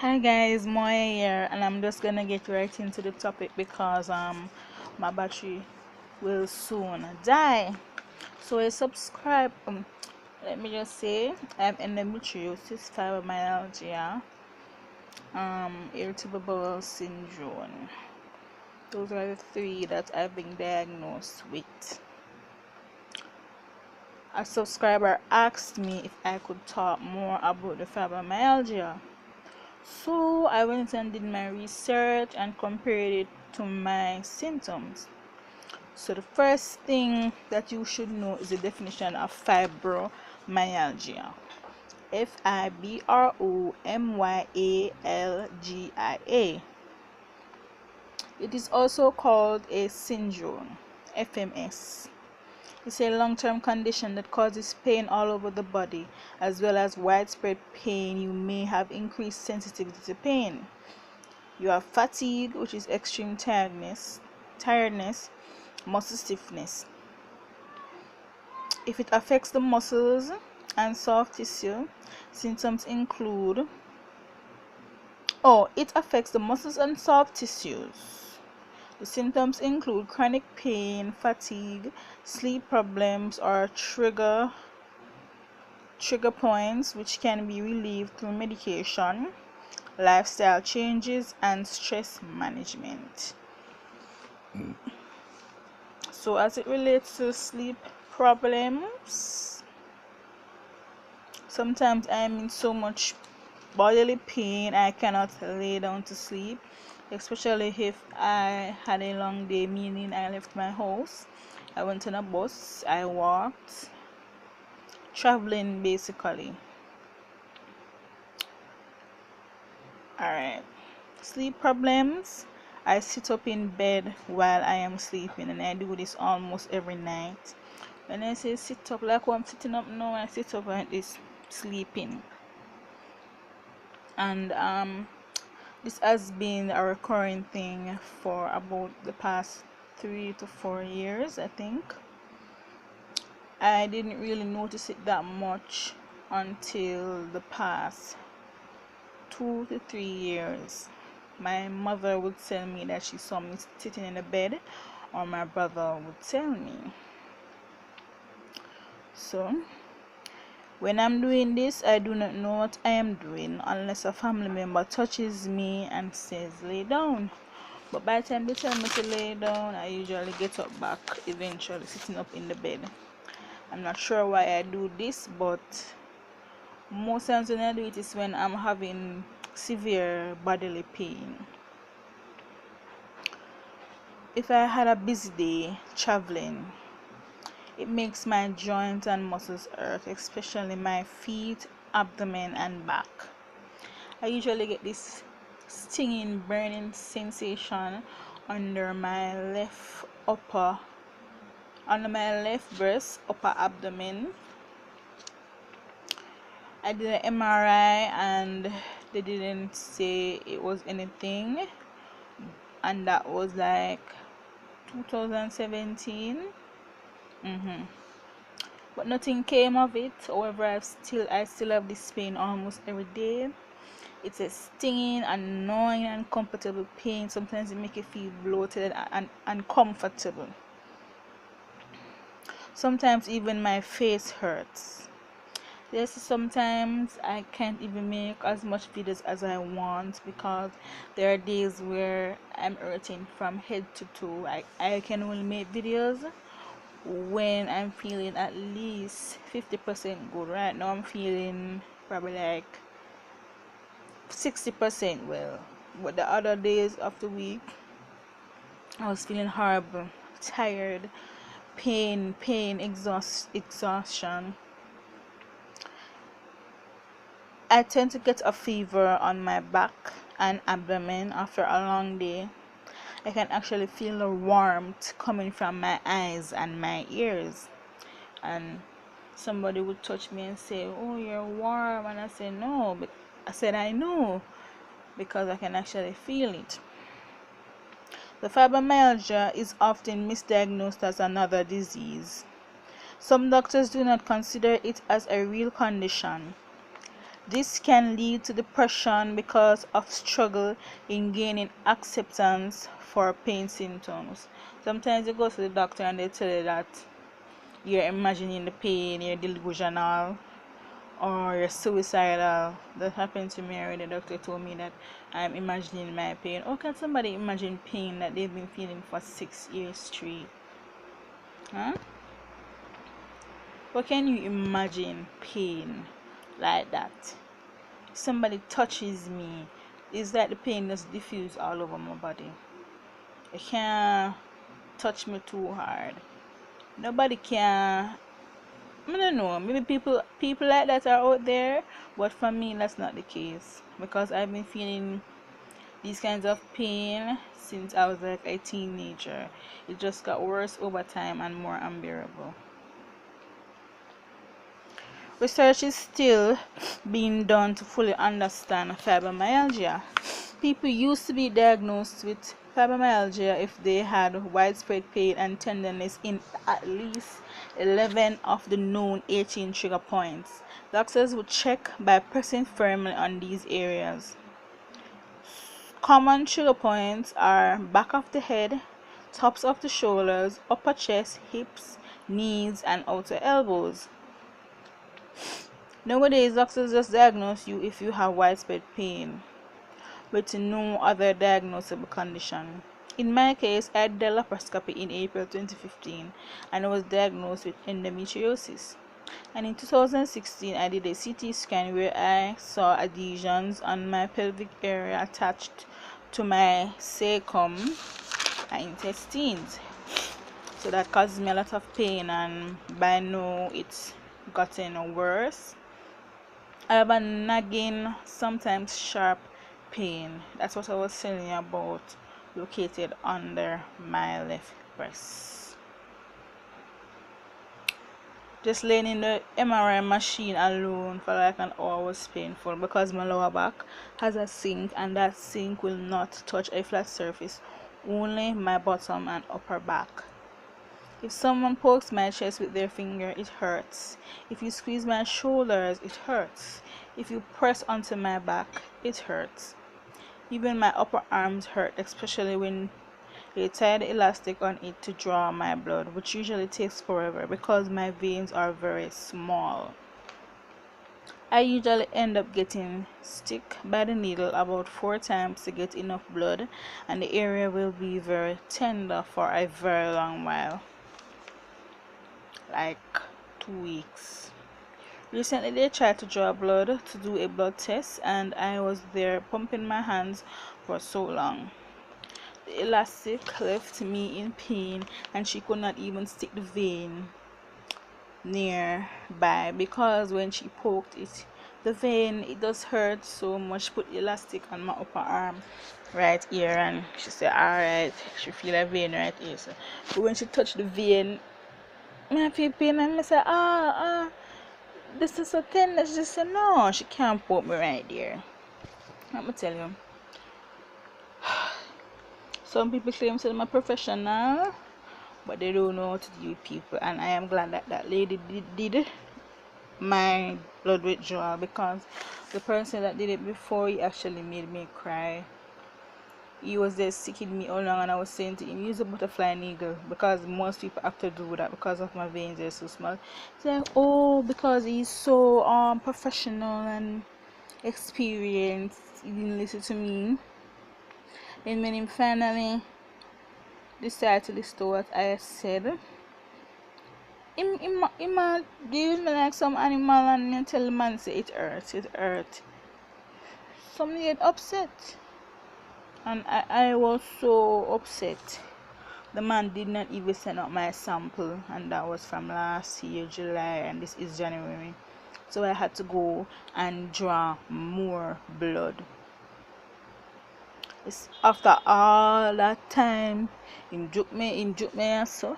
Hi guys, Moya here, and I'm just gonna get right into the topic because my battery will soon die. So I subscribe. Let me just say I have endometriosis, fibromyalgia, irritable bowel syndrome. Those are the three that I've been diagnosed with. A subscriber asked me if I could talk more about the fibromyalgia. So I went and did my research and compared it to my symptoms. So the first thing that you should know is the definition of fibromyalgia. Fibromyalgia. It is also called a syndrome, FMS. It's a long-term condition that causes pain all over the body, as well as widespread pain. You may have increased sensitivity to pain. You have fatigue, which is extreme tiredness, muscle stiffness. If it affects the muscles and soft tissue, symptoms include it affects the muscles and soft tissues. The symptoms include chronic pain, fatigue, sleep problems, or trigger points which can be relieved through medication, lifestyle changes, and stress management. So as it relates to sleep problems, sometimes I'm in so much bodily pain I cannot lay down to sleep, especially if I had a long day, meaning I left my house, I went on a bus, I walked, traveling basically. Alright, sleep problems. I sit up in bed while I am sleeping, and I do this almost every night. When I say sit up, like I'm sitting up now, I sit up like this, sleeping. And this has been a recurring thing for about the past 3 to 4 years, I think. I didn't really notice it that much until the past 2 to 3 years. My mother would tell me that she saw me sitting in the bed, or my brother would tell me. So when I'm doing this, I do not know what I am doing unless a family member touches me and says lay down. But by the time they tell me to lay down, I usually get up back, eventually sitting up in the bed. I'm not sure why I do this, but most times when I do it is when I'm having severe bodily pain. If I had a busy day traveling, it makes my joints and muscles hurt, especially my feet, abdomen, and back. I usually get this stinging, burning sensation under my left breast, upper abdomen. I did an MRI and they didn't say it was anything, and that was like 2017. But nothing came of it. However, I still have this pain almost every day. It's a stinging, annoying, and uncomfortable pain. Sometimes it makes you feel bloated and uncomfortable. Sometimes even my face hurts. Sometimes I can't even make as much videos as I want because there are days where I'm hurting from head to toe. I can only make videos when I'm feeling at least 50% good. Right now I'm feeling probably like 60% well, but the other days of the week I was feeling horrible, tired, pain, exhaustion. I tend to get a fever on my back and abdomen after a long day. I can actually feel the warmth coming from my eyes and my ears. And somebody would touch me and say, "Oh, you're warm," and I say, "No," but I said, "I know," because I can actually feel it. The fibromyalgia is often misdiagnosed as another disease. Some doctors do not consider it as a real condition. This can lead to depression because of struggle in gaining acceptance for pain symptoms. Sometimes you go to the doctor and they tell you that you're imagining the pain, you're delusional, or you're suicidal. That happened to me already. The doctor told me that I'm imagining my pain. How can somebody imagine pain that they've been feeling for 6 years straight? Huh? How can you imagine pain like that? Somebody touches me, it's like the pain just diffuse all over my body. You can't touch me too hard. Nobody can. I don't know. Maybe people like that are out there, but for me that's not the case because I've been feeling these kinds of pain since I was like a teenager. It just got worse over time and more unbearable. Research is still being done to fully understand fibromyalgia. People used to be diagnosed with fibromyalgia if they had widespread pain and tenderness in at least 11 of the known 18 trigger points. Doctors would check by pressing firmly on these areas. Common trigger points are back of the head, tops of the shoulders, upper chest, hips, knees, and outer elbows. Nowadays, doctors just diagnose you if you have widespread pain, with no other diagnosable condition. In my case, I did a laparoscopy in April 2015 and I was diagnosed with endometriosis. And in 2016, I did a CT scan where I saw adhesions on my pelvic area attached to my cecum and intestines. So that caused me a lot of pain, and by now it's gotten worse. I have a nagging, sometimes sharp pain. That's what I was telling you about, located under my left breast. Just laying in the MRI machine alone for like an hour was painful because my lower back has a sink and that sink will not touch a flat surface, only my bottom and upper back. If someone pokes my chest with their finger, it hurts. If you squeeze my shoulders, it hurts. If you press onto my back, it hurts. Even my upper arms hurt, especially when they tie the elastic on it to draw my blood, which usually takes forever because my veins are very small. I usually end up getting stuck by the needle about 4 times to get enough blood, and the area will be very tender for a very long while. Like 2 weeks. Recently they tried to draw blood to do a blood test and I was there pumping my hands for so long. The elastic left me in pain and she could not even stick the vein nearby because when she poked it, the vein, it does hurt so much. Put the elastic on my upper arm right here and she said alright, she feel a vein right here. So, but when she touched the vein, I feel pain and I say, this is so thin. She just said, no, she can't poke me right there. Let me tell you. Some people claim that I'm a professional, but they don't know how to deal with people. And I am glad that that lady did my blood withdrawal because the person that did it before, he actually made me cry. He was there sticking me all along and I was saying to him, use a butterfly needle because most people have to do that because of my veins, they're so small. He's like, oh, because he's so professional and experienced, he didn't listen to me. And when he finally decided to listen to what I said, he deal me like some animal and me tell the man say it hurt. Somebody get upset. And I was so upset. The man did not even send out my sample, and that was from last year, July, and this is January. So I had to go and draw more blood. It's after all that time, him juke me so,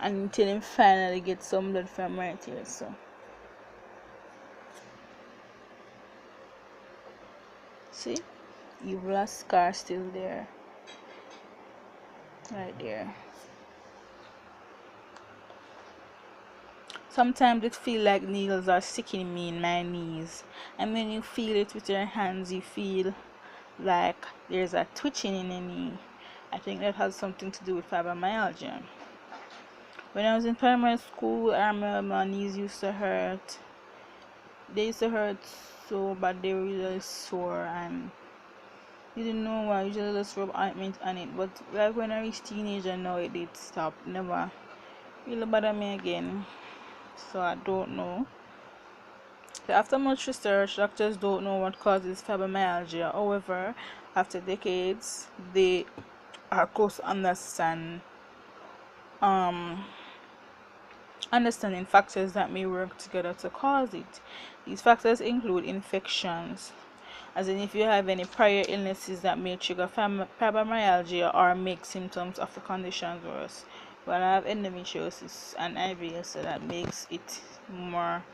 until him finally get some blood from right here, so. See? Evil scar still there. Right there. Sometimes it feels like needles are sticking me in my knees, and when you feel it with your hands, you feel like there's a twitching in the knee. I think that has something to do with fibromyalgia. When I was in primary school, I remember my knees used to hurt. They used to hurt so bad, they were really sore, and you didn't know why. Usually just rub ointment on it, but like when I reached teenager now, it did stop. Never really bother me again. So I don't know. So after much research, doctors don't know what causes fibromyalgia. However, after decades, they are close to um understanding factors that may work together to cause it. These factors include infections, as in if you have any prior illnesses that may trigger fibromyalgia or make symptoms of the conditions worse. Well, I have endometriosis and IBS, so that makes it more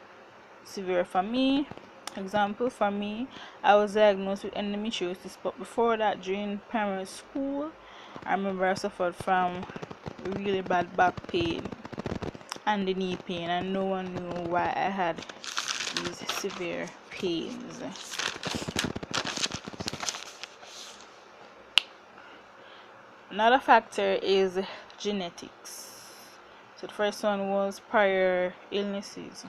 severe for me. Example, for me, I was diagnosed with endometriosis, but before that, during primary school, I remember I suffered from really bad back pain and the knee pain, and no one knew why I had these severe pains. Another factor is genetics. So the first one was prior illnesses.